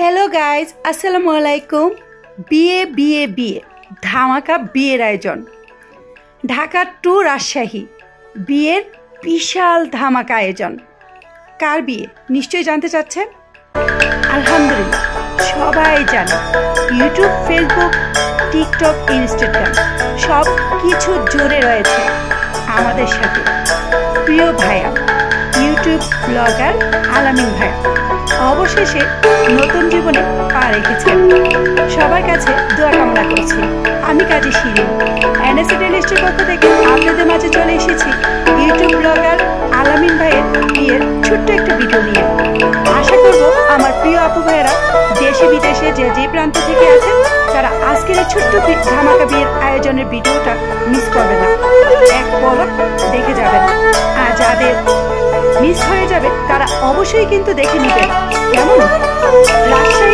Hello guys, আসসালামু আলাইকুম। বিয়ে বিয়ে বিয়ে ধামাকা বিয়ের আয়োজন। ঢাকা টু রাজশাহী বিয়ের বিশাল ধামাকা আয়োজন। কার বিয়ে নিশ্চয়ই জানতে চাচ্ছেন। আলহামদুলিল্লাহ, সবাই জানে ইউটিউব, ফেসবুক, টিকটক, ইনস্টাগ্রাম সব কিছু জুড়ে রয়েছে আমাদের সাথে প্রিয় ভাইয়া, ইউটিউব ব্লগার আলামিন ভাইয়া। অবশেষে নতুন জীবনে পা রেখেছেন। সবার কাছে দোয়া কামনা করছি। আমি কাজী শিরিন, এনএসএ টেলিস্টের পক্ষ থেকে আপনাদের মাঝে চলে এসেছি ইউটিউব ব্লগার আলামিন ভাইয়ের বিয়ের ছোট্ট একটা ভিডিও নিয়ে। আশা করব আমার প্রিয় আপু ভাইয়েরা দেশে বিদেশে যে প্রান্ত থেকে আছেন তারা আজকের এই ছোট্ট ধামাকা বিয়ের আয়োজনের ভিডিওটা মিস করবে না, এক পলক দেখে যাবেন। আর যাদের মিস হয়ে যাবে তারা অবশ্যই কিন্তু দেখে নেবেন। কেমন রাজশাহী